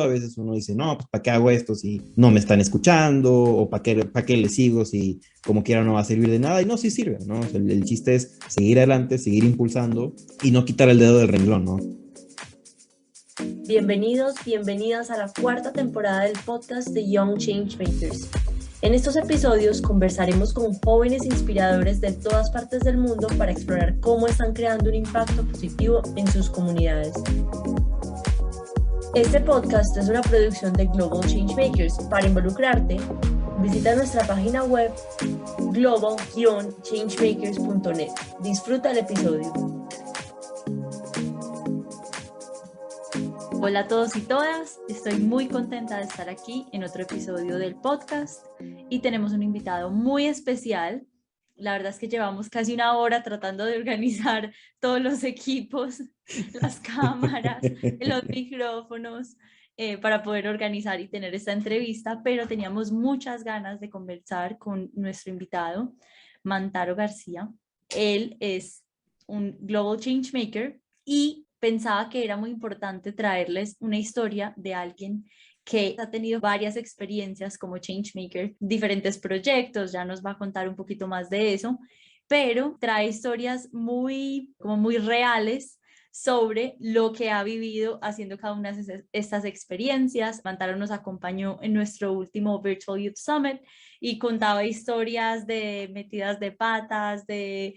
A veces uno dice, no, pues ¿para qué hago esto si no me están escuchando? ¿O para qué le sigo si como quiera no va a servir de nada? Y no, sí sirve, ¿no? O sea, el chiste es seguir adelante, seguir impulsando y no quitar el dedo del renglón, ¿no? Bienvenidos, bienvenidas a la cuarta temporada del podcast de Young Changemakers. En estos episodios conversaremos con jóvenes inspiradores de todas partes del mundo para explorar cómo están creando un impacto positivo en sus comunidades. Este podcast es una producción de Global Changemakers. Para involucrarte, visita nuestra página web global-changemakers.net. Disfruta el episodio. Hola a todos y todas, estoy muy contenta de estar aquí en otro episodio del podcast y tenemos un invitado muy especial. La verdad es que llevamos casi una hora tratando de organizar todos los equipos, las cámaras, los micrófonos, para poder organizar y tener esta entrevista, pero teníamos muchas ganas de conversar con nuestro invitado, Mantaro García. Él es un Global Changemaker y pensaba que era muy importante traerles una historia de alguien que ha tenido varias experiencias como changemaker, diferentes proyectos, ya nos va a contar un poquito más de eso, pero trae historias muy reales sobre lo que ha vivido haciendo cada una de estas experiencias. Mantaro nos acompañó en nuestro último Virtual Youth Summit y contaba historias de metidas de patas, de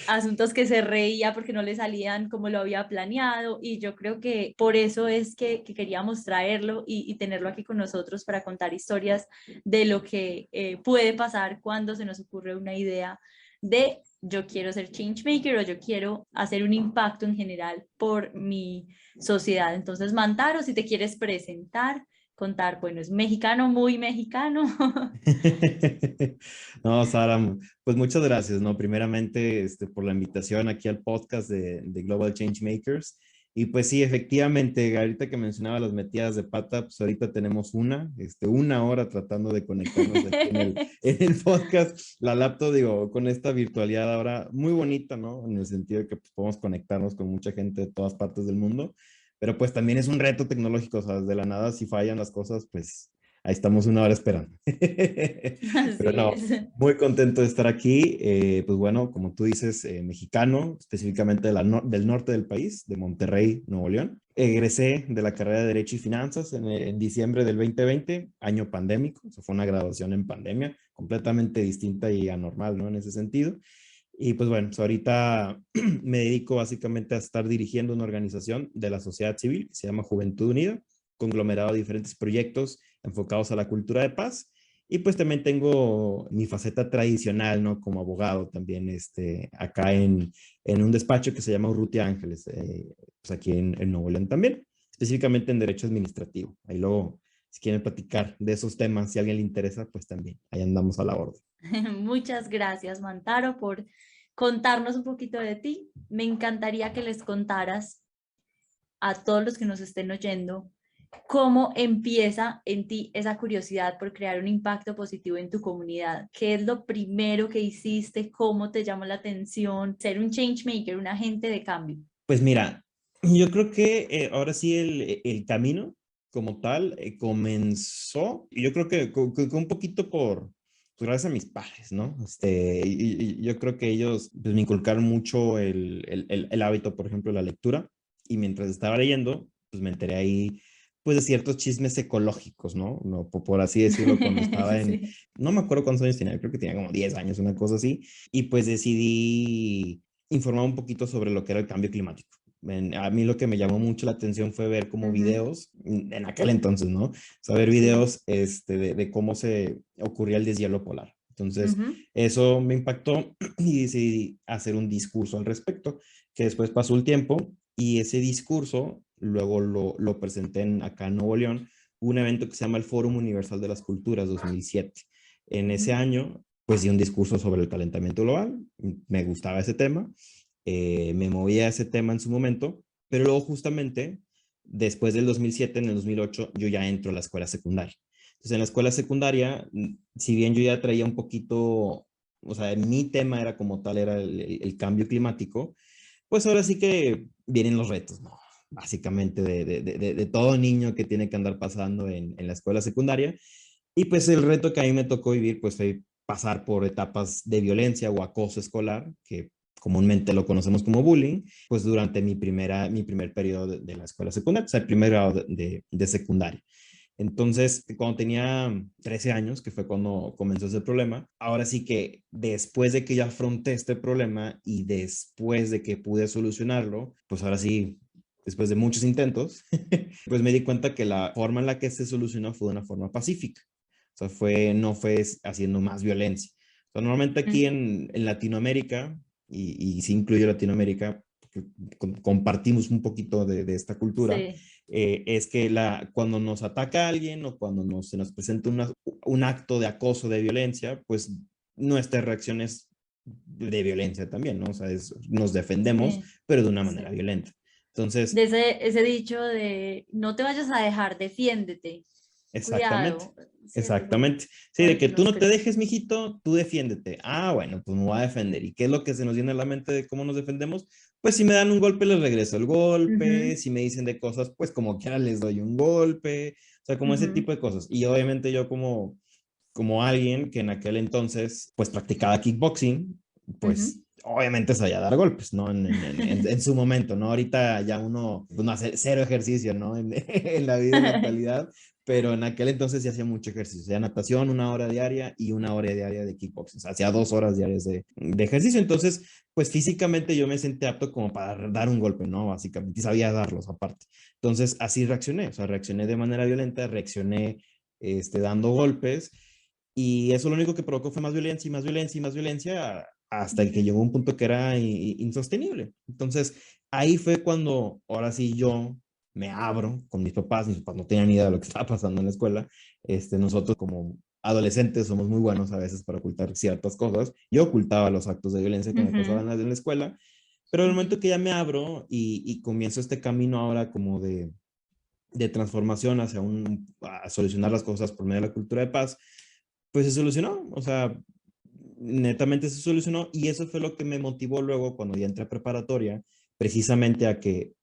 asuntos que se reía porque no le salían como lo había planeado, y yo creo que por eso es que queríamos traerlo y tenerlo aquí con nosotros para contar historias de lo que puede pasar cuando se nos ocurre una idea de yo quiero ser changemaker o yo quiero hacer un impacto en general por mi sociedad. Entonces, Mantaro, si te quieres presentar, contar, bueno, es mexicano, muy mexicano. No, Sara, pues muchas gracias, ¿no? Primeramente, por la invitación aquí al podcast de Global Changemakers. Y pues sí, efectivamente, ahorita que mencionaba las metidas de pata, pues ahorita tenemos una hora tratando de conectarnos aquí en el podcast. La laptop, digo, con esta virtualidad ahora muy bonita, ¿no? En el sentido de que pues, podemos conectarnos con mucha gente de todas partes del mundo, pero pues también es un reto tecnológico, o sea, de la nada, si fallan las cosas, pues ahí estamos una hora esperando. Pero Así no, es. muy contento de estar aquí. Pues bueno, como tú dices, mexicano, específicamente del norte del país, de Monterrey, Nuevo León. Egresé de la carrera de Derecho y Finanzas en diciembre del 2020, año pandémico. Eso fue una graduación en pandemia, completamente distinta y anormal, ¿no? En ese sentido. Y pues bueno, pues ahorita me dedico básicamente a estar dirigiendo una organización de la sociedad civil que se llama Juventud Unida, conglomerado de diferentes proyectos enfocados a la cultura de paz. Y pues también tengo mi faceta tradicional, ¿no? Como abogado también, acá en un despacho que se llama Urrutia Ángeles, pues aquí en Nuevo León también, específicamente en derecho administrativo. Ahí luego, si quieren platicar de esos temas, si a alguien le interesa, pues también, ahí andamos a la orden. Muchas gracias, Mantaro, por contarnos un poquito de ti. Me encantaría que les contaras a todos los que nos estén oyendo cómo empieza en ti esa curiosidad por crear un impacto positivo en tu comunidad. ¿Qué es lo primero que hiciste? ¿Cómo te llamó la atención ser un change maker, un agente de cambio? Pues mira, yo creo que ahora sí el camino como tal comenzó, y yo creo que un poquito pues gracias a mis padres, ¿no? Y yo creo que ellos pues, me inculcaron mucho el hábito, por ejemplo, de la lectura, y mientras estaba leyendo, pues me enteré ahí pues de ciertos chismes ecológicos, ¿no? No por así decirlo, cuando estaba Sí. no me acuerdo cuántos años tenía, creo que tenía como 10 años, una cosa así, y pues decidí informar un poquito sobre lo que era el cambio climático. A mí lo que me llamó mucho la atención fue ver como Ujú. videos, en aquel entonces, ¿no? Saber Sí. videos de cómo se ocurría el deshielo polar. Entonces, Ujú. eso me impactó y decidí hacer un discurso al respecto, que después pasó el tiempo y ese discurso luego lo presenté acá en Nuevo León, un evento que se llama el Fórum Universal de las Culturas 2007. En ese Ujú. año, pues di un discurso sobre el calentamiento global, me gustaba ese tema, me movía a ese tema en su momento, pero luego justamente después del 2007, en el 2008, yo ya entro a la escuela secundaria. Entonces, en la escuela secundaria, si bien yo ya traía un poquito, o sea, mi tema era como tal, era el cambio climático, pues ahora sí que vienen los retos, ¿no? básicamente de todo niño que tiene que andar pasando en la escuela secundaria. Y pues el reto que a mí me tocó vivir, pues fue pasar por etapas de violencia o acoso escolar, que comúnmente lo conocemos como bullying, pues durante mi primer periodo de la escuela secundaria, o sea, el primer grado de secundaria. Entonces, cuando tenía 13 años, que fue cuando comenzó ese problema, ahora sí que después de que ya afronté este problema y después de que pude solucionarlo, pues ahora sí, después de muchos intentos, pues me di cuenta que la forma en la que se solucionó fue de una forma pacífica. O sea, no fue haciendo más violencia. O sea, normalmente aquí Ujú. en Latinoamérica, y sí incluyo Latinoamérica, porque compartimos un poquito de esta cultura, Sí, es que cuando nos ataca alguien o cuando se nos presenta un acto de acoso, de violencia, pues nuestra reacción es de violencia también, ¿no? O sea, nos defendemos, sí, pero de una manera sí. violenta. Entonces, De ese dicho de no te vayas a dejar, defiéndete. exactamente, Cuidado, ¿cierto? exactamente. Sí, de Para que que tú nos no te peguen. dejes, mijito, tú defiéndete. Ah, bueno, pues me voy a defender. ¿Y qué es lo que se nos viene a la mente de cómo nos defendemos? Pues si me dan un golpe, les regreso el golpe. Ujú, Si me dicen de cosas, pues como quiera les doy un golpe. O sea, como ese ujú, tipo de cosas. Y obviamente yo como alguien que en aquel entonces, pues practicaba kickboxing, ujú. pues obviamente sabía dar golpes, ¿no? En su momento, ¿no? Ahorita ya uno, pues no hace cero ejercicio, ¿no? En la vida en la actualidad, pero en aquel entonces sí hacía mucho ejercicio, o sea, natación 1 hora diaria y 1 hora diaria de kickboxing, o sea, hacía 2 horas diarias de ejercicio, entonces, pues físicamente yo me sentí apto como para dar un golpe, ¿no? Básicamente, y sabía darlos aparte. Entonces, así reaccioné, o sea, reaccioné de manera violenta, reaccioné dando golpes, y eso lo único que provocó fue más violencia y más violencia y más violencia hasta que Ujú. llegó un punto que era insostenible. Entonces, ahí fue cuando ahora sí yo me abro con mis papás no tenían ni idea de lo que estaba pasando en la escuela. Nosotros como adolescentes somos muy buenos a veces para ocultar ciertas cosas. Yo ocultaba los actos de violencia que me pasaban Ujú, en la escuela, pero en el momento ujú. que ya me abro y comienzo este camino ahora como de transformación hacia a solucionar las cosas por medio de la cultura de paz, pues se solucionó, o sea, netamente se solucionó y eso fue lo que me motivó luego cuando ya entré a preparatoria, precisamente a que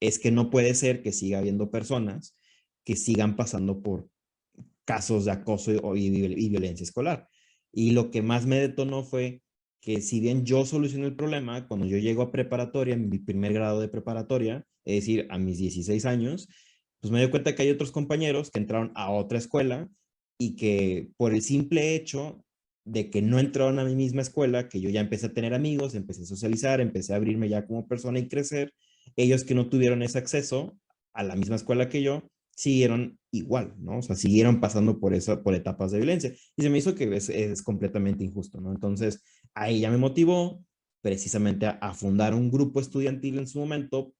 es que no puede ser que siga habiendo personas que sigan pasando por casos de acoso y violencia escolar. Y lo que más me detonó fue que si bien yo solucioné el problema, cuando yo llego a preparatoria, en mi primer grado de preparatoria, es decir, a mis 16 años, pues me doy cuenta que hay otros compañeros que entraron a otra escuela y que por el simple hecho de que no entraron a mi misma escuela, que yo ya empecé a tener amigos, empecé a socializar, empecé a abrirme ya como persona y crecer, ellos que no tuvieron ese acceso a la misma escuela que yo, siguieron igual, ¿no? O sea, siguieron pasando por etapas de violencia. Y se me hizo que es completamente injusto, ¿no? Entonces, ahí ya me motivó precisamente a fundar un grupo estudiantil en su momento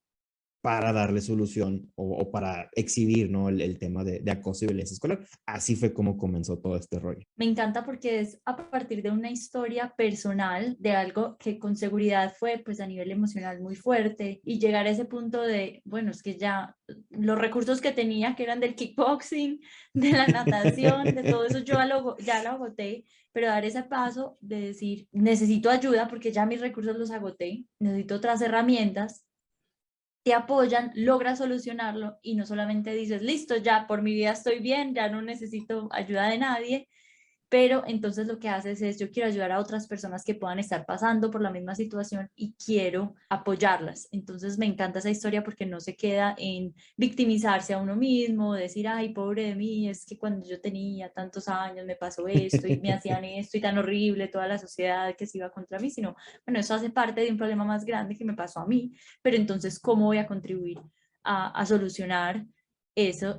para darle solución o para exhibir, ¿no? El tema de acoso y violencia escolar. Así fue como comenzó todo este rollo. Me encanta porque es a partir de una historia personal, de algo que con seguridad fue pues a nivel emocional muy fuerte y llegar a ese punto de, bueno, es que ya los recursos que tenía, que eran del kickboxing, de la natación, de todo eso, ya lo agoté, pero dar ese paso de decir, necesito ayuda porque ya mis recursos los agoté, necesito otras herramientas, te apoyan, logras solucionarlo y no solamente dices, listo, ya por mi vida estoy bien, ya no necesito ayuda de nadie, pero entonces lo que haces es, yo quiero ayudar a otras personas que puedan estar pasando por la misma situación y quiero apoyarlas. Entonces me encanta esa historia porque no se queda en victimizarse a uno mismo, decir, ay, pobre de mí, es que cuando yo tenía tantos años me pasó esto y me hacían esto y tan horrible toda la sociedad que se iba contra mí, sino, bueno, eso hace parte de un problema más grande que me pasó a mí, pero entonces, ¿cómo voy a contribuir a solucionar eso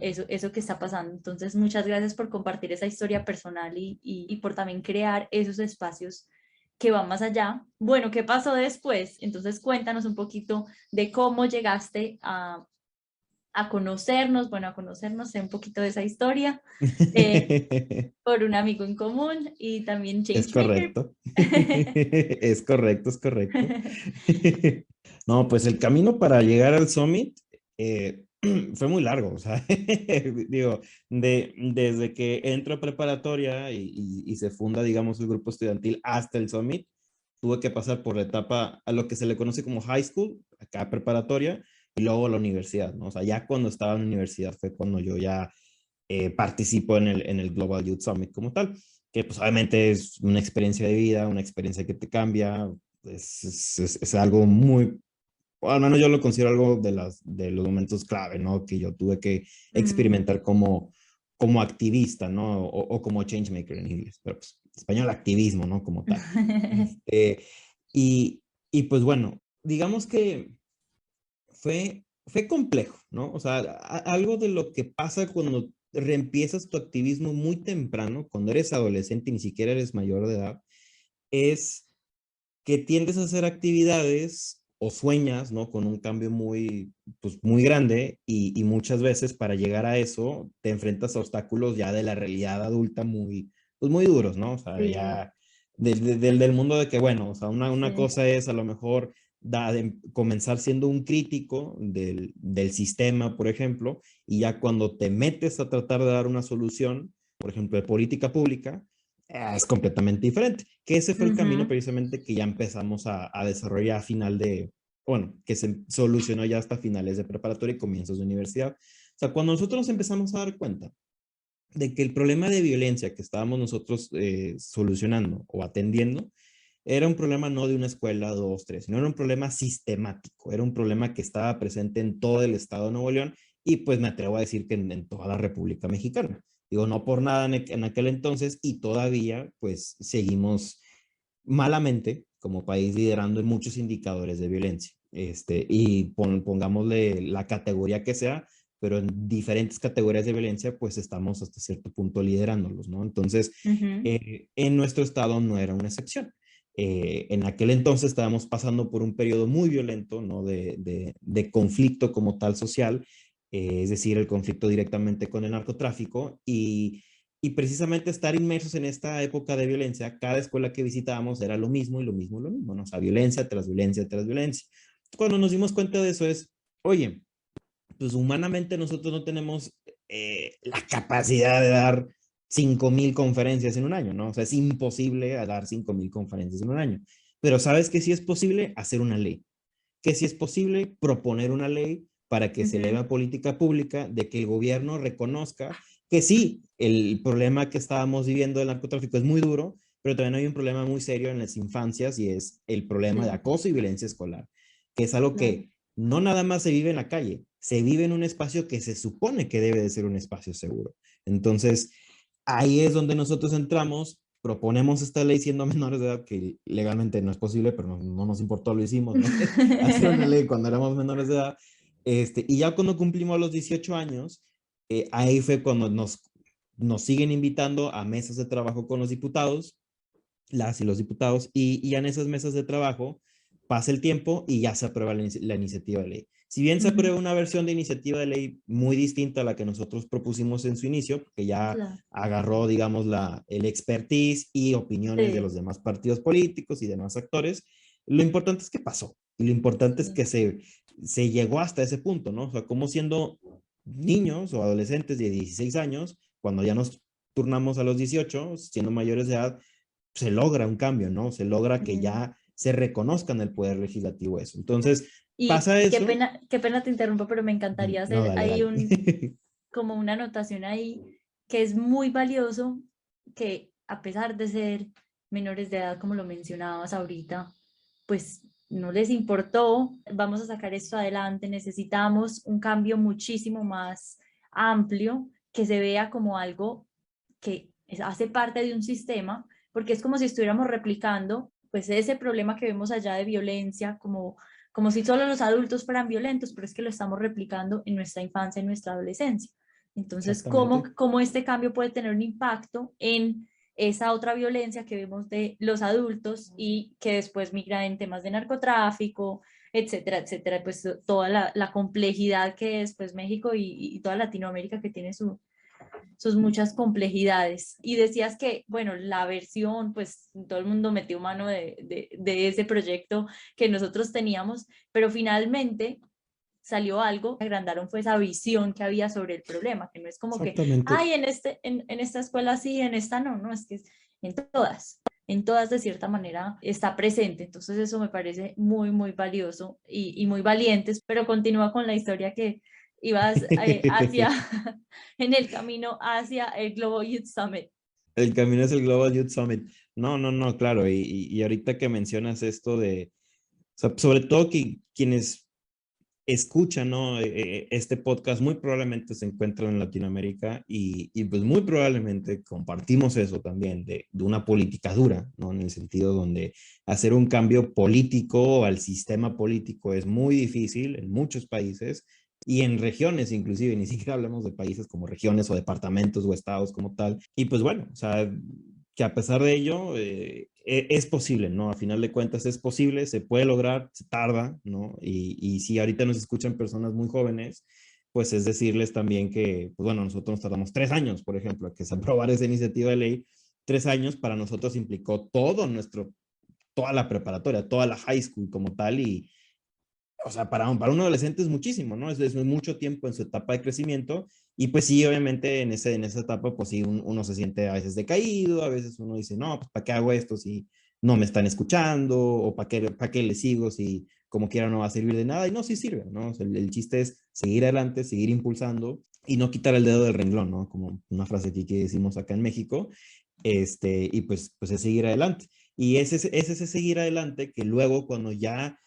que está pasando? Entonces, muchas gracias por compartir esa historia personal y por también crear esos espacios que van más allá. Bueno, ¿qué pasó después? Entonces, cuéntanos un poquito de cómo llegaste a conocernos, bueno, a conocernos, sé un poquito de esa historia, eh, por un amigo en común y también Es Changemaker. correcto. Es correcto, es correcto. No, pues el camino para llegar al Summit fue muy largo, o sea, digo, desde que entro a preparatoria y se funda, digamos, el grupo estudiantil hasta el Summit, tuve que pasar por la etapa a lo que se le conoce como high school, acá preparatoria, y luego la universidad, ¿no? O sea, ya cuando estaba en la universidad fue cuando yo ya participo en el Global Youth Summit como tal, que pues obviamente es una experiencia de vida, una experiencia que te cambia, es algo muy, al menos yo lo considero algo de los momentos clave, ¿no? Que yo tuve que Mm. experimentar como activista, ¿no? O como changemaker en inglés, pero pues español activismo, ¿no? Como tal. Este, y, y pues bueno, digamos que fue complejo, ¿no? O sea, algo de lo que pasa cuando reempiezas tu activismo muy temprano, cuando eres adolescente y ni siquiera eres mayor de edad, es que tiendes a hacer actividades o sueñas, ¿no? Con un cambio muy, pues, muy grande y muchas veces para llegar a eso te enfrentas a obstáculos ya de la realidad adulta muy, pues, muy duros, ¿no? O sea, Sí, ya del mundo de que, bueno, o sea, una sí. cosa es a lo mejor comenzar siendo un crítico del sistema, por ejemplo, y ya cuando te metes a tratar de dar una solución, por ejemplo, de política pública, es completamente diferente. Que ese fue el camino Ujú. precisamente que ya empezamos a desarrollar a final de, bueno, que se solucionó ya hasta finales de preparatoria y comienzos de universidad. O sea, cuando nosotros nos empezamos a dar cuenta de que el problema de violencia que estábamos nosotros solucionando o atendiendo era un problema no de una escuela, dos, tres, sino era un problema sistemático, era un problema que estaba presente en todo el estado de Nuevo León y pues me atrevo a decir que en toda la República Mexicana. Digo, no por nada en aquel entonces y todavía pues seguimos malamente como país liderando en muchos indicadores de violencia. Y pongámosle la categoría que sea, pero en diferentes categorías de violencia, pues estamos hasta cierto punto liderándolos, ¿no? Entonces, Ujú. en nuestro estado no era una excepción. En aquel entonces estábamos pasando por un periodo muy violento, ¿no? De conflicto como tal social, es decir, el conflicto directamente con el narcotráfico y precisamente estar inmersos en esta época de violencia, cada escuela que visitábamos era lo mismo y lo mismo y lo mismo, ¿no? O sea, violencia tras violencia tras violencia. Cuando nos dimos cuenta de eso es, oye, pues humanamente nosotros no tenemos la capacidad de dar 5,000 conferencias en un año, ¿no? O sea, es imposible dar 5,000 conferencias en un año. Pero ¿sabes que sí es posible? Hacer una ley. Que sí es posible proponer una ley para que se eleve Ujú. a política pública de que el gobierno reconozca que sí, el problema que estábamos viviendo del narcotráfico es muy duro, pero también hay un problema muy serio en las infancias y es el problema de Sí, acoso y violencia escolar, que es algo claro. que no nada más se vive en la calle, se vive en un espacio que se supone que debe de ser un espacio seguro. Entonces, ahí es donde nosotros entramos, proponemos esta ley siendo menores de edad, que legalmente no es posible, pero no nos importó, lo hicimos, ¿no? Hacer una ley cuando éramos menores de edad. Y ya cuando cumplimos los 18 años, ahí fue cuando nos siguen invitando a mesas de trabajo con los diputados, las y los diputados, y ya en esas mesas de trabajo pasa el tiempo y ya se aprueba la iniciativa de ley. Si bien se Ujú. aprueba una versión de iniciativa de ley muy distinta a la que nosotros propusimos en su inicio, porque ya Claro. agarró, digamos, el expertise y opiniones de Sí, los demás partidos políticos y demás actores, lo importante es que pasó y lo importante es sí. que se llegó hasta ese punto, ¿no? O sea, como siendo niños o adolescentes de 16 años, cuando ya nos turnamos a los 18, siendo mayores de edad, se logra un cambio, ¿no? Se logra que Mm. ya se reconozca en el poder legislativo eso. Entonces, Y pasa eso. qué pena te interrumpo, pero me Ujú. encantaría No, hacer dale, ahí dale. como una anotación ahí que es muy valioso, que a pesar de ser menores de edad, como lo mencionabas ahorita, pues no les importó, vamos a sacar esto adelante, necesitamos un cambio muchísimo más amplio, que se vea como algo que hace parte de un sistema, porque es como si estuviéramos replicando pues ese problema que vemos allá de violencia, como si solo los adultos fueran violentos, pero es que lo estamos replicando en nuestra infancia, en nuestra adolescencia. Entonces, Exactamente. cómo este cambio puede tener un impacto en esa otra violencia que vemos de los adultos y que después migra en temas de narcotráfico, etcétera, etcétera, pues toda la complejidad que es pues México y toda Latinoamérica que tiene sus muchas complejidades. Y decías que, bueno, la versión, pues todo el mundo metió mano de ese proyecto que nosotros teníamos, pero finalmente salió algo, agrandaron fue esa visión que había sobre el problema, que no es como que, Exactamente. ay, en esta escuela sí, en esta no, no, es que es en todas. en todas de cierta manera está presente. Entonces eso me parece muy, muy valioso y muy valientes, pero continúa con la historia que ibas hacia, en el camino hacia el Global Youth Summit. El camino es el Global Youth Summit. No, no, no, claro. Y ahorita que mencionas esto de, o sea, sobre todo que quienes escuchan, ¿no? Este podcast muy probablemente se encuentran en Latinoamérica y pues muy probablemente compartimos eso también de una política dura, ¿no? En el sentido donde hacer un cambio político al sistema político es muy difícil en muchos países y en regiones inclusive, ni siquiera hablamos de países como regiones o departamentos o estados como tal. Y pues bueno, o sea, que a pesar de ello es posible, ¿no? A final de cuentas es posible, se puede lograr, se tarda, ¿no? Y si ahorita nos escuchan personas muy jóvenes, pues es decirles también que, pues bueno, nosotros nos tardamos 3 años, por ejemplo, a que se aprobara esa iniciativa de ley. 3 años para nosotros implicó toda la preparatoria, toda la high school como tal y, o sea, para un adolescente es muchísimo, ¿no? Es mucho tiempo en su etapa de crecimiento y pues sí, obviamente en esa etapa, pues sí, uno se siente a veces decaído, a veces uno dice, no, pues ¿para qué hago esto si no me están escuchando? ¿O para qué le sigo si como quiera no va a servir de nada? Y no, sí sirve, ¿no? O sea, el chiste es seguir adelante, seguir impulsando y no quitar el dedo del renglón, ¿no? Como una frase aquí que decimos acá en México, y pues es seguir adelante. Y es ese seguir adelante que luego cuando ya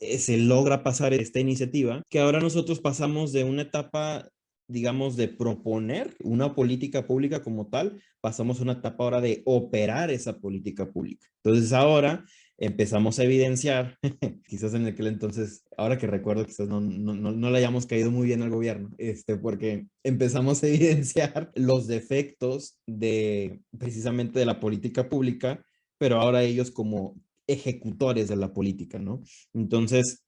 se logra pasar esta iniciativa, que ahora nosotros pasamos de una etapa, digamos, de proponer una política pública como tal, pasamos a una etapa ahora de operar esa política pública. Entonces ahora empezamos a evidenciar, quizás en aquel entonces, ahora que recuerdo, quizás no le hayamos caído muy bien al gobierno, porque empezamos a evidenciar los defectos de precisamente de la política pública, pero ahora ellos como ejecutores de la política, ¿no? Entonces,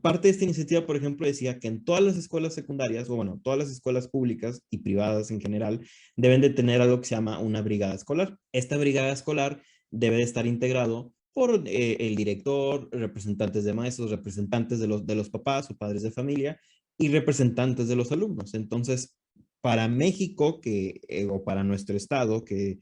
parte de esta iniciativa, por ejemplo, decía que en todas las escuelas secundarias, o bueno, todas las escuelas públicas y privadas en general, deben de tener algo que se llama una brigada escolar. Esta brigada escolar debe de estar integrado por el director, representantes de maestros, representantes de los papás o padres de familia y representantes de los alumnos. Entonces, para México o para nuestro estado, que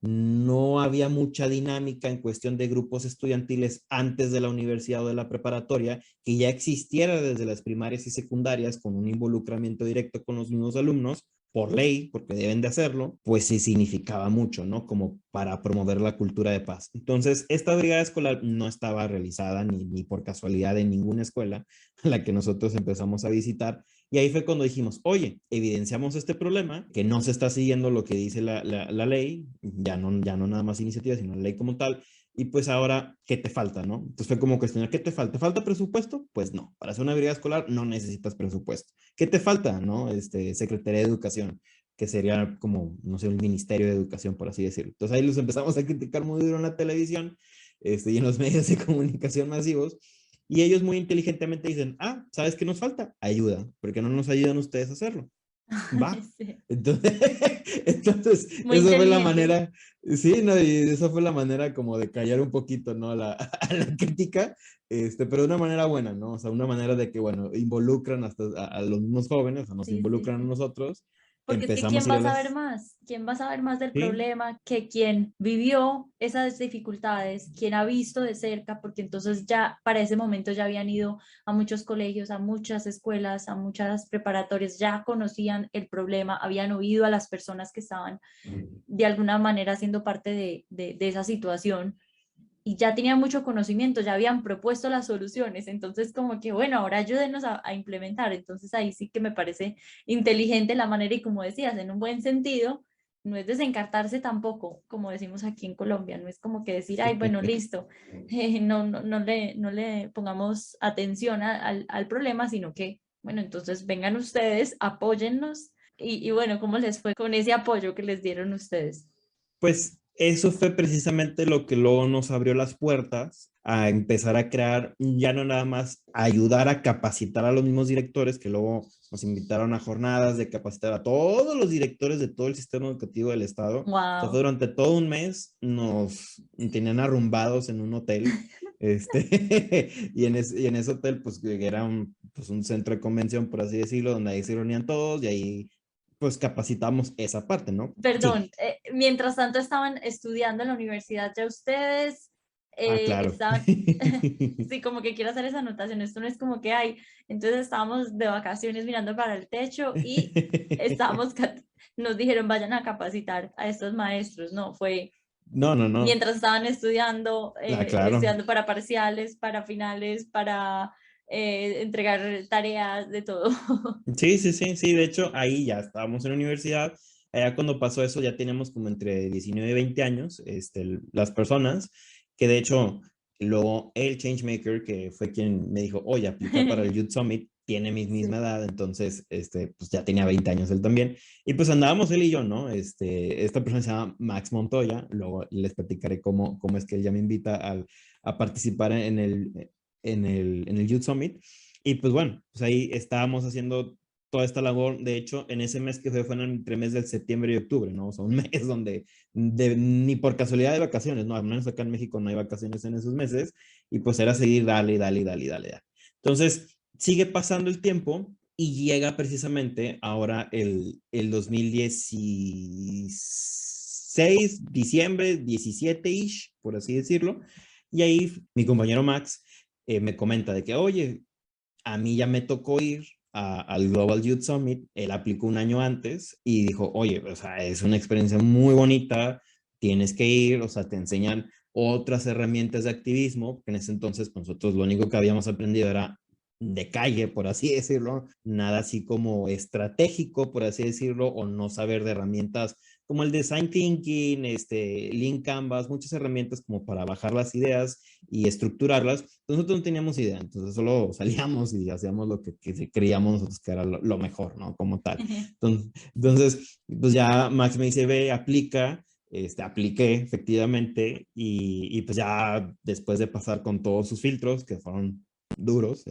no había mucha dinámica en cuestión de grupos estudiantiles antes de la universidad o de la preparatoria, que ya existiera desde las primarias y secundarias con un involucramiento directo con los mismos alumnos, por ley, porque deben de hacerlo, pues sí significaba mucho, ¿no? Como para promover la cultura de paz. Entonces, esta brigada escolar no estaba realizada ni por casualidad en ninguna escuela a la que nosotros empezamos a visitar, y ahí fue cuando dijimos, oye, evidenciamos este problema, que no se está siguiendo lo que dice la ley, ya no nada más iniciativa, sino la ley como tal, y pues ahora, ¿qué te falta, no? Entonces fue como cuestionar, ¿qué te falta? ¿Te falta presupuesto? Pues no, para hacer una brigada escolar no necesitas presupuesto. ¿Qué te falta, no? Secretaría de Educación, que sería como, no sé, un ministerio de educación, por así decirlo. Entonces ahí los empezamos a criticar muy duro en la televisión, y en los medios de comunicación masivos, y ellos muy inteligentemente dicen, ¿sabes qué nos falta? Ayuda, porque no nos ayudan ustedes a hacerlo. Va. Sí, Entonces, entonces, muy esa fue la inteligente. manera, sí, ¿no? Y esa fue la manera como de callar un poquito, ¿no? A la crítica, pero de una manera buena, ¿no? O sea, una manera de que, bueno, involucran hasta a los mismos jóvenes, o sea, nos Sí, sí, involucran a sí. nosotros, Porque es que empezamos ¿quién a ir va a a saber las, más? ¿Quién va a saber más del sí, problema que quien vivió esas dificultades, quien ha visto de cerca? Porque entonces ya para ese momento ya habían ido a muchos colegios, a muchas escuelas, a muchas preparatorias, ya conocían el problema, habían oído a las personas que estaban de alguna manera siendo parte de esa situación y ya tenían mucho conocimiento, ya habían propuesto las soluciones, entonces como que bueno, ahora ayúdenos a implementar, entonces ahí sí que me parece inteligente la manera y como decías, en un buen sentido, no es desencartarse tampoco, como decimos aquí en Colombia, no es como que decir, ay, bueno, listo, no le pongamos atención al problema, sino que, bueno, entonces vengan ustedes, apóyennos y bueno, ¿cómo les fue con ese apoyo que les dieron ustedes? pues eso fue precisamente lo que luego nos abrió las puertas a empezar a crear, ya no nada más a ayudar a capacitar a los mismos directores, que luego nos invitaron a jornadas de capacitar a todos los directores de todo el sistema educativo del estado. O sea, fue Wow. durante todo un mes, nos tenían arrumbados en un hotel, y en ese hotel, pues, que era pues, un centro de convención, por así decirlo, donde ahí se reunían todos, y ahí pues capacitamos esa parte, ¿no? Perdón, Sí. mientras tanto estaban estudiando en la universidad ya ustedes, Ah, claro. estaban, sí, como que quiero hacer esa anotación, esto no es como que hay, entonces estábamos de vacaciones mirando para el techo y estábamos, nos dijeron vayan a capacitar a estos maestros, no, fue No, no, no. mientras estaban estudiando, Ah, claro. estudiando para parciales, para finales, para entregar tareas, de todo. Sí, sí, sí, sí. De hecho, ahí ya estábamos en la universidad. Allá cuando pasó eso ya teníamos como entre 19 y 20 años, las personas, que de hecho, luego el Changemaker, que fue quien me dijo, oye, aplica para el Youth Summit, tiene mi misma Sí. edad, entonces, pues ya tenía 20 años él también. Y pues andábamos él y yo, ¿no? Esta persona se llama Max Montoya, luego les platicaré cómo es que él ya me invita a participar en el Youth Summit. Y pues bueno, pues ahí estábamos haciendo toda esta labor. De hecho, en ese mes que fue entre mes del septiembre y octubre, ¿no? O sea, un mes donde ni por casualidad de vacaciones, ¿no? Al menos acá en México no hay vacaciones en esos meses. Y pues era seguir, dale, dale, dale, dale, dale. Entonces, sigue pasando el tiempo y llega precisamente ahora el 2016, diciembre, 17-ish, por así decirlo. Y ahí mi compañero Max me comenta de que, oye, a mí ya me tocó ir al Global Youth Summit, él aplicó un año antes y dijo, oye, o sea, es una experiencia muy bonita, tienes que ir, o sea, te enseñan otras herramientas de activismo, que en ese entonces pues, nosotros lo único que habíamos aprendido era de calle, por así decirlo, nada así como estratégico, por así decirlo, o no saber de herramientas como el design thinking, Lean Canvas, muchas herramientas como para bajar las ideas y estructurarlas. Nosotros no teníamos idea, entonces solo salíamos y hacíamos lo que creíamos nosotros que era lo mejor, ¿no? Como tal. Entonces, pues ya Max me dice, ve, aplica, apliqué efectivamente y pues ya después de pasar con todos sus filtros, que fueron duros,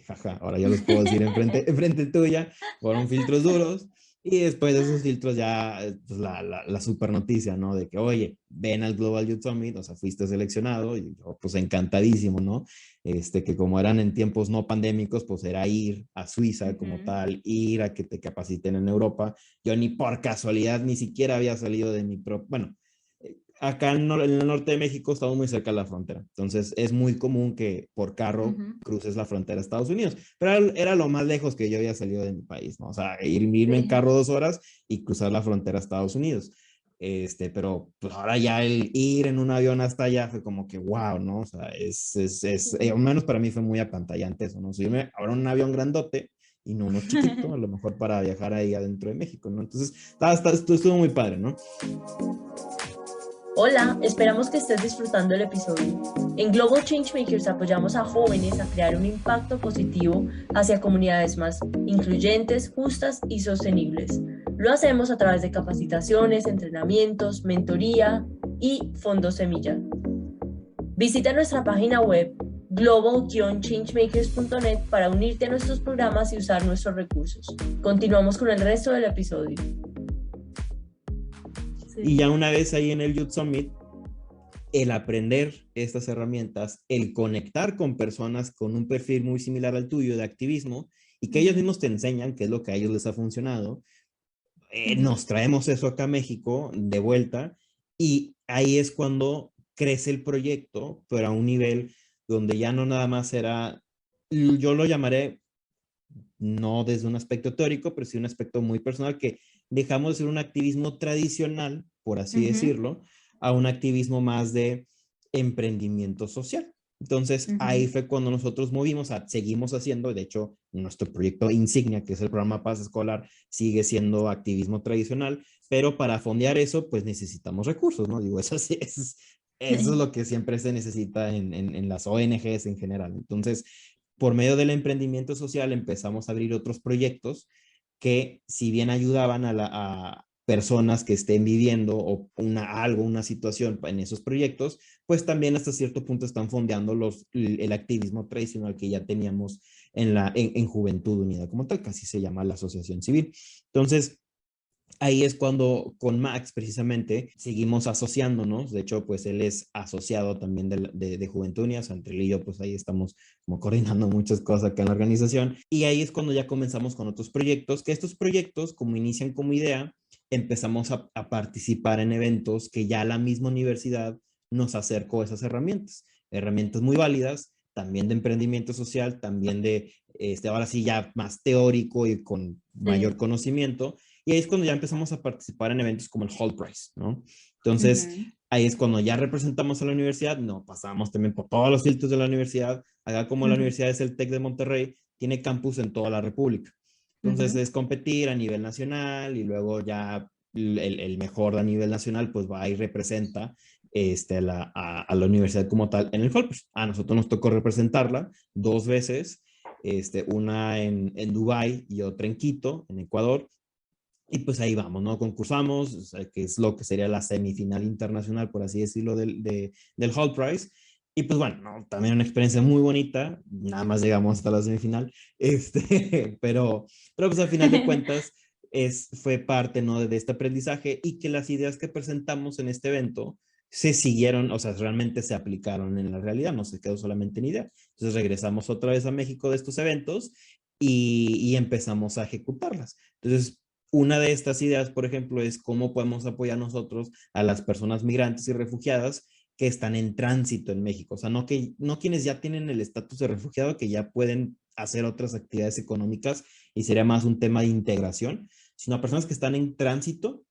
jaja, ahora ya los puedo decir enfrente tuya, fueron filtros duros. Y después de esos filtros ya, pues la super noticia, ¿no? De que, oye, ven al Global Youth Summit, o sea, fuiste seleccionado y yo, pues encantadísimo, ¿no? Que como eran en tiempos no pandémicos, pues era ir a Suiza como Ujú. tal, ir a que te capaciten en Europa. Yo ni por casualidad ni siquiera había salido de mi propio, bueno, acá en el norte de México estamos muy cerca de la frontera, entonces es muy común que por carro Ujú. cruces la frontera a Estados Unidos, pero era lo más lejos que yo había salido de mi país, ¿no? O sea, irme en Sí. carro 2 horas y cruzar la frontera a Estados Unidos. Pero pues ahora ya el ir en un avión hasta allá fue como que wow, ¿no? O sea, al Sí. menos para mí fue muy apantallante eso, ¿no? Subirme ahora en un avión grandote y no uno chiquito, a lo mejor para viajar ahí adentro de México, ¿no? Entonces, estuvo muy padre, ¿no? Hola, esperamos que estés disfrutando el episodio. En Global Changemakers apoyamos a jóvenes a crear un impacto positivo hacia comunidades más incluyentes, justas y sostenibles. Lo hacemos a través de capacitaciones, entrenamientos, mentoría y fondos semilla. Visita nuestra página web global-changemakers.net para unirte a nuestros programas y usar nuestros recursos. Continuamos con el resto del episodio. Y Sí. ya una vez ahí en el Youth Summit, el aprender estas herramientas, el conectar con personas con un perfil muy similar al tuyo de activismo y que ellos Ujú, mismos te enseñan qué es lo que a ellos les ha funcionado, ujú, nos traemos eso acá a México de vuelta y ahí es cuando crece el proyecto, pero a un nivel donde ya no nada más era, yo lo llamaré no desde un aspecto teórico, pero sí un aspecto muy personal, que dejamos de ser un activismo tradicional, por así ujú, decirlo, a un activismo más de emprendimiento social. Entonces, ahí ujú. fue cuando nosotros movimos, seguimos haciendo, de hecho, nuestro proyecto insignia, que es el programa Paz Escolar, sigue siendo activismo tradicional, pero para fondear eso, pues necesitamos recursos, ¿no? Digo, eso es lo que siempre se necesita en las ONGs en general. Entonces, por medio del emprendimiento social empezamos a abrir otros proyectos que si bien ayudaban a personas que estén viviendo o una situación en esos proyectos, pues también hasta cierto punto están fondeando el activismo tradicional que ya teníamos en Juventud Unida como tal, casi se llama la asociación civil. Entonces, ahí es cuando con Max precisamente seguimos asociándonos. De hecho, pues él es asociado también de Juventud Unida, o sea, entre él y yo, pues ahí estamos como coordinando muchas cosas acá en la organización. Y ahí es cuando ya comenzamos con otros proyectos, que estos proyectos, como inician como idea, empezamos a participar en eventos que ya la misma universidad nos acercó esas herramientas, herramientas muy válidas, también de emprendimiento social, también de, ahora sí, ya más teórico y con mayor Sí. conocimiento. Y ahí es cuando ya empezamos a participar en eventos como el Hall Prize, ¿no? Entonces, Ujú, ahí es cuando ya representamos a la universidad, no, pasamos también por todos los filtros de la universidad. Acá como la ujú, universidad es el TEC de Monterrey, tiene campus en toda la República. Entonces ujú. es competir a nivel nacional y luego ya el mejor a nivel nacional pues va y representa a la universidad como tal en el Colpers. A nosotros nos tocó representarla 2 veces, una en Dubái y otra en Quito, en Ecuador. Y pues ahí vamos, ¿no? Concursamos, o sea, que es lo que sería la semifinal internacional, por así decirlo, del Hall Prize. Y pues bueno, ¿no? También una experiencia muy bonita, nada más llegamos hasta la semifinal, pero pues al final de cuentas fue parte, ¿no? De este aprendizaje y que las ideas que presentamos en este evento se siguieron, o sea, realmente se aplicaron en la realidad, no se quedó solamente en idea. Entonces regresamos otra vez a México de estos eventos y empezamos a ejecutarlas. Entonces, una de estas ideas, por ejemplo, es cómo podemos apoyar nosotros a las personas migrantes y refugiadas que están en tránsito en México. O sea, no quienes ya tienen el estatus de refugiado, que ya pueden hacer otras actividades económicas y sería más un tema de integración, sino a personas que están en tránsito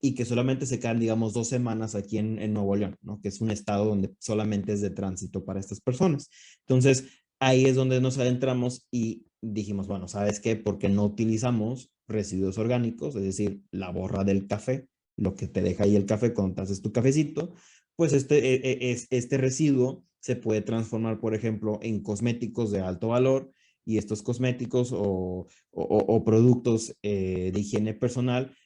y que solamente se quedan, digamos, 2 semanas aquí en Nuevo León, ¿no? Que es un estado donde solamente es de tránsito para estas personas. Entonces, ahí es donde nos adentramos y dijimos, bueno, ¿sabes qué? Porque no utilizamos residuos orgánicos, es decir, la borra del café, lo que te deja ahí el café cuando te haces tu cafecito, pues este residuo se puede transformar, por ejemplo, en cosméticos de alto valor y estos cosméticos o productos de higiene personal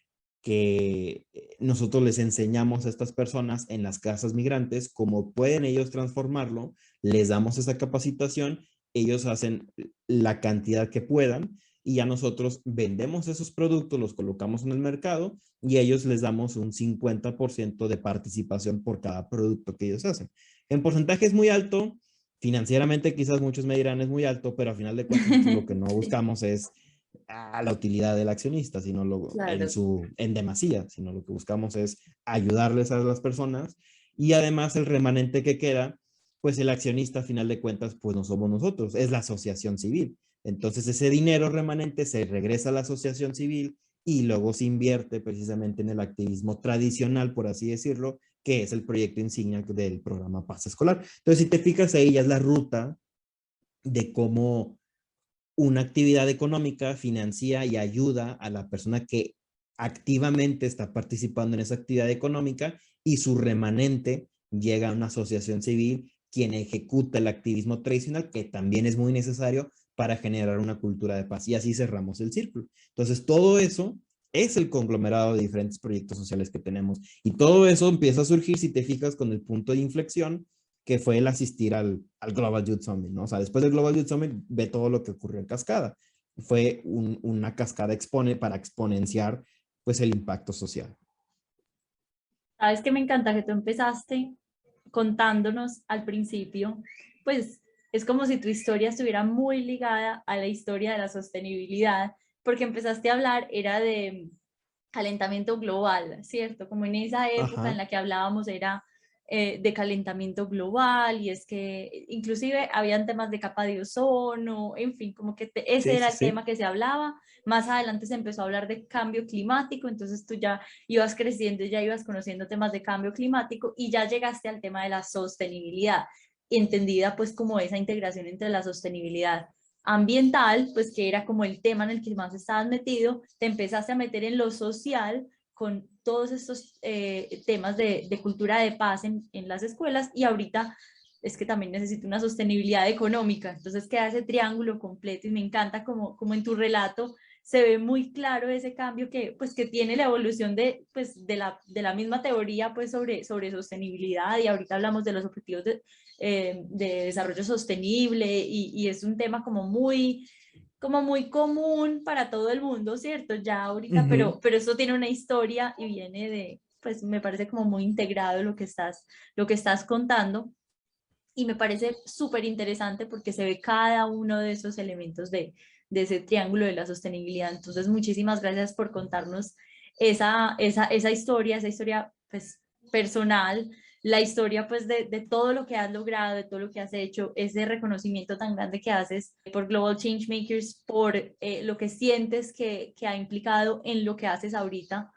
que nosotros les enseñamos a estas personas en las casas migrantes cómo pueden ellos transformarlo, les damos esa capacitación, ellos hacen la cantidad que puedan y ya nosotros vendemos esos productos, los colocamos en el mercado y a ellos les damos un 50% de participación por cada producto que ellos hacen. En porcentaje es muy alto, financieramente quizás muchos me dirán es muy alto, pero a final de cuentas nosotros lo que no Sí, buscamos es a la utilidad del accionista, sino claro. en demasía, sino lo que buscamos es ayudarles a las personas y además el remanente que queda, pues el accionista a final de cuentas, pues no somos nosotros, es la asociación civil. Entonces ese dinero remanente se regresa a la asociación civil y luego se invierte precisamente en el activismo tradicional, por así decirlo, que es el proyecto insignia del programa Paz Escolar. Entonces, si te fijas ahí, ya es la ruta de cómo una actividad económica financia y ayuda a la persona que activamente está participando en esa actividad económica y su remanente llega a una asociación civil quien ejecuta el activismo tradicional que también es muy necesario para generar una cultura de paz y así cerramos el círculo. Entonces todo eso es el conglomerado de diferentes proyectos sociales que tenemos y todo eso empieza a surgir si te fijas con el punto de inflexión que fue el asistir al Global Youth Summit, ¿no? O sea, después del Global Youth Summit ve todo lo que ocurrió en cascada. Fue una cascada para exponenciar pues el impacto social. Sabes que me encanta que tú empezaste contándonos al principio, pues es como si tu historia estuviera muy ligada a la historia de la sostenibilidad, porque empezaste a hablar, era de calentamiento global, ¿cierto? Como en esa época en Ajá, la que hablábamos era de calentamiento global y es que inclusive habían temas de capa de ozono, en fin, como que ese sí, era sí, el tema sí. que se hablaba. Más adelante se empezó a hablar de cambio climático, entonces tú ya ibas creciendo, ya ibas conociendo temas de cambio climático y ya llegaste al tema de la sostenibilidad, entendida pues como esa integración entre la sostenibilidad ambiental, pues que era como el tema en el que más estabas metido, te empezaste a meter en lo social con todos estos temas de cultura de paz en las escuelas y ahorita es que también necesito una sostenibilidad económica, entonces queda ese triángulo completo y me encanta como en tu relato se ve muy claro ese cambio que, pues, que tiene la evolución de, pues, de la misma teoría pues, sobre sostenibilidad y ahorita hablamos de los objetivos de desarrollo sostenible y es un tema como muy como muy común para todo el mundo, ¿cierto? Ya ahorita, Ujú. pero esto tiene una historia y viene de, pues me parece como muy integrado lo que estás contando. Y me parece súper interesante porque se ve cada uno de esos elementos de ese triángulo de la sostenibilidad. Entonces, muchísimas gracias por contarnos esa historia pues, personal, la historia pues de todo lo que has logrado, de todo lo que has hecho, ese reconocimiento tan grande que haces por Global Changemakers, por lo que sientes que ha implicado en lo que haces ahorita,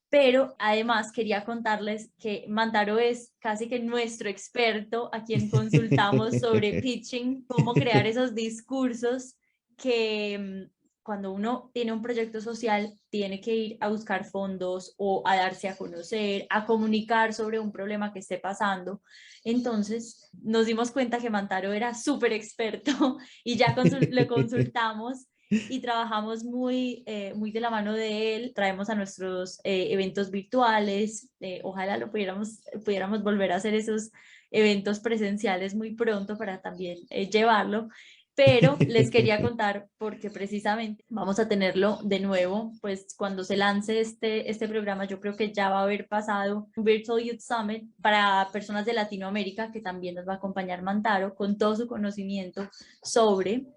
pero además quería contarles que Mantaro es casi que nuestro experto a quien consultamos sobre pitching, cómo crear esos discursos que cuando uno tiene un proyecto social tiene que ir a buscar fondos o a darse a conocer, a comunicar sobre un problema que esté pasando. Entonces nos dimos cuenta que Mantaro era súper experto y ya le consultamos y trabajamos muy de la mano de él. Traemos a nuestros eventos virtuales. Ojalá pudiéramos volver a hacer esos eventos presenciales muy pronto para también llevarlo. Pero les quería contar porque precisamente vamos a tenerlo de nuevo, pues cuando se lance este programa, yo creo que ya va a haber pasado un Virtual Youth Summit para personas de Latinoamérica, que también nos va a acompañar Mantaro con todo su conocimiento sobre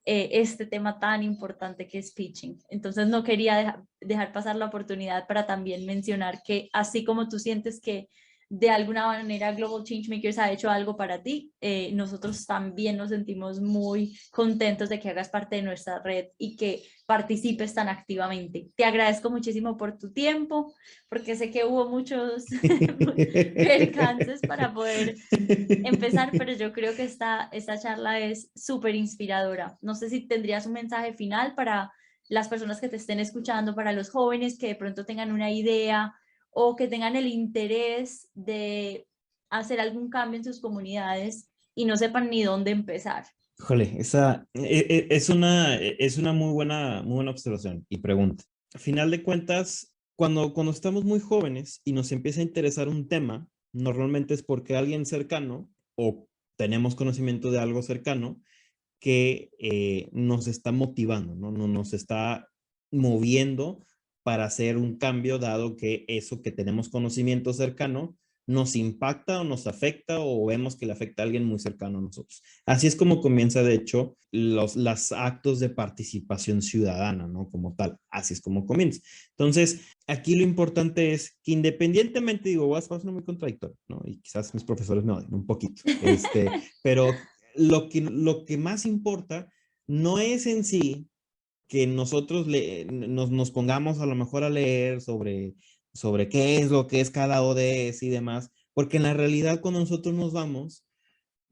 este tema tan importante que es pitching. Entonces no quería dejar pasar la oportunidad para también mencionar que así como tú sientes que de alguna manera Global Changemakers ha hecho algo para ti, nosotros también nos sentimos muy contentos de que hagas parte de nuestra red y que participes tan activamente. Te agradezco muchísimo por tu tiempo, porque sé que hubo muchos percances para poder empezar, pero yo creo que esta charla es súper inspiradora. No sé si tendrías un mensaje final para las personas que te estén escuchando, para los jóvenes que de pronto tengan una idea o que tengan el interés de hacer algún cambio en sus comunidades y no sepan ni dónde empezar. Híjole, es una muy buena observación y pregunta. Al final de cuentas, cuando estamos muy jóvenes y nos empieza a interesar un tema, normalmente es porque alguien cercano o tenemos conocimiento de algo cercano que nos está motivando, ¿no? Nos está moviendo para hacer un cambio, dado que eso que tenemos conocimiento cercano nos impacta o nos afecta o vemos que le afecta a alguien muy cercano a nosotros. Así es como comienza, de hecho, los actos de participación ciudadana, ¿no? Como tal, así es como comienza. Entonces, aquí lo importante es que independientemente, digo, vas a ser muy contradictorio, ¿no? Y quizás mis profesores me odien un poquito, pero lo que más importa no es en sí que nosotros nos pongamos a lo mejor a leer sobre qué es lo que es cada ODS y demás, porque en la realidad cuando nosotros nos vamos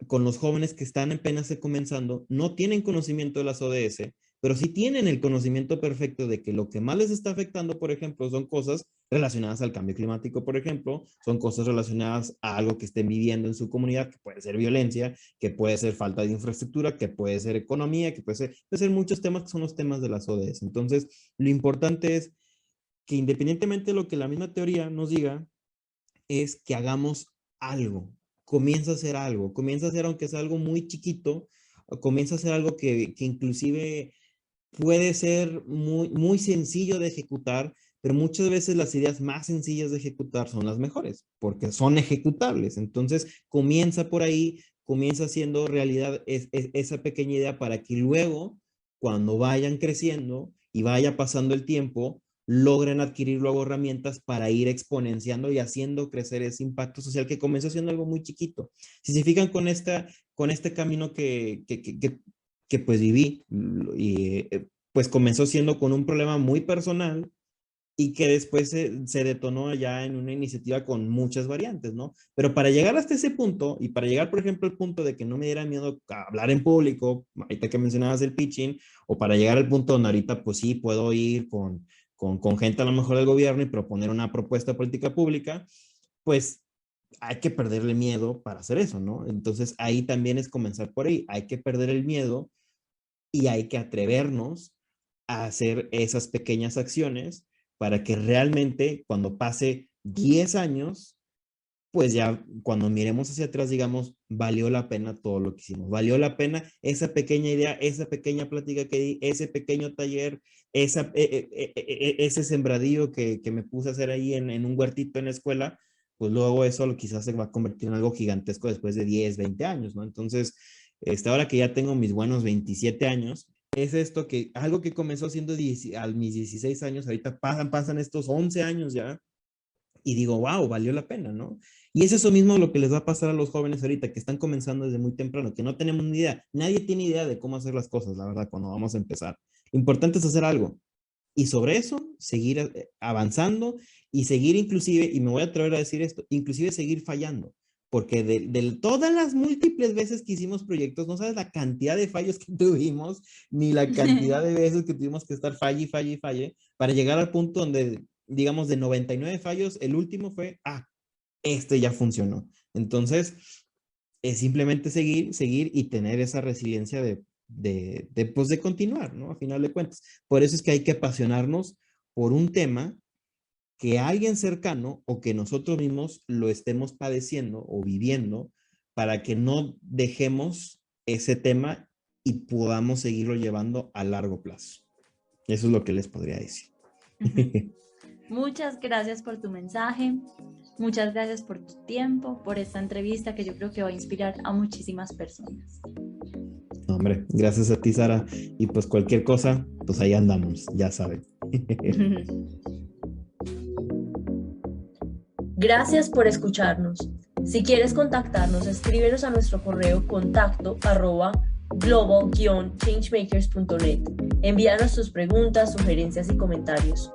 con los jóvenes que están apenas comenzando, no tienen conocimiento de las ODS, pero sí tienen el conocimiento perfecto de que lo que más les está afectando, por ejemplo, son cosas relacionadas al cambio climático, por ejemplo, son cosas relacionadas a algo que estén viviendo en su comunidad, que puede ser violencia, que puede ser falta de infraestructura, que puede ser economía, que puede ser muchos temas que son los temas de las ODS. Entonces, lo importante es que independientemente de lo que la misma teoría nos diga, es que hagamos algo, comienza a hacer aunque sea algo muy chiquito, comienza a hacer algo que inclusive puede ser muy sencillo de ejecutar, pero muchas veces las ideas más sencillas de ejecutar son las mejores, porque son ejecutables. Entonces, comienza por ahí, comienza haciendo realidad esa pequeña idea para que luego, cuando vayan creciendo y vaya pasando el tiempo, logren adquirir luego herramientas para ir exponenciando y haciendo crecer ese impacto social que comenzó siendo algo muy chiquito. Si se fijan con este camino que pues viví y pues comenzó siendo con un problema muy personal y que después se detonó ya en una iniciativa con muchas variantes, ¿no? Pero para llegar hasta ese punto y para llegar, por ejemplo, al punto de que no me diera miedo a hablar en público, ahorita que mencionabas el pitching, o para llegar al punto donde ahorita pues sí puedo ir con gente a lo mejor del gobierno y proponer una propuesta de política pública, pues hay que perderle miedo para hacer eso, ¿no? Entonces ahí también es comenzar por ahí, hay que perder el miedo y hay que atrevernos a hacer esas pequeñas acciones para que realmente cuando pase 10 años pues ya cuando miremos hacia atrás, digamos, valió la pena todo lo que hicimos, valió la pena esa pequeña idea, esa pequeña plática que di, ese pequeño taller, ese sembradío que me puse a hacer ahí en un huertito en la escuela, pues luego eso quizás se va a convertir en algo gigantesco después de 10, 20 años, ¿no? Entonces, ahora que ya tengo mis buenos 27 años, es esto que algo que comenzó siendo a mis 16 años, ahorita pasan estos 11 años ya, y digo, wow, valió la pena, ¿no? Y es eso mismo lo que les va a pasar a los jóvenes ahorita, que están comenzando desde muy temprano, que no tenemos ni idea, nadie tiene idea de cómo hacer las cosas, la verdad, cuando vamos a empezar. Lo importante es hacer algo. Y sobre eso, seguir avanzando y seguir inclusive, y me voy a atrever a decir esto, inclusive seguir fallando. Porque de todas las múltiples veces que hicimos proyectos, no sabes la cantidad de fallos que tuvimos, ni la cantidad de veces que tuvimos que estar falle, para llegar al punto donde, digamos, de 99 fallos, el último fue, este ya funcionó. Entonces, es simplemente seguir y tener esa resiliencia pues de continuar, ¿no? A final de cuentas. Por eso es que hay que apasionarnos por un tema que alguien cercano o que nosotros mismos lo estemos padeciendo o viviendo para que no dejemos ese tema y podamos seguirlo llevando a largo plazo. Eso es lo que les podría decir. Muchas gracias por tu mensaje, muchas gracias por tu tiempo, por esta entrevista que yo creo que va a inspirar a muchísimas personas. Hombre, gracias a ti, Sara, y pues cualquier cosa, pues ahí andamos, ya saben. Gracias por escucharnos. Si quieres contactarnos, escríbenos a nuestro correo contacto@global-changemakers.net. Envíanos tus preguntas, sugerencias y comentarios.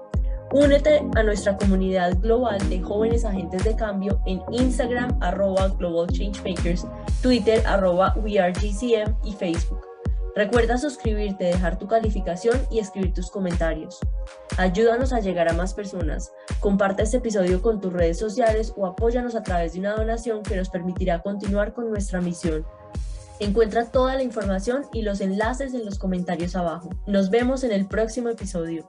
Únete a nuestra comunidad global de jóvenes agentes de cambio en Instagram @globalchangemakers, Twitter @wearegcm y Facebook. Recuerda suscribirte, dejar tu calificación y escribir tus comentarios. Ayúdanos a llegar a más personas. Comparte este episodio con tus redes sociales o apóyanos a través de una donación que nos permitirá continuar con nuestra misión. Encuentra toda la información y los enlaces en los comentarios abajo. Nos vemos en el próximo episodio.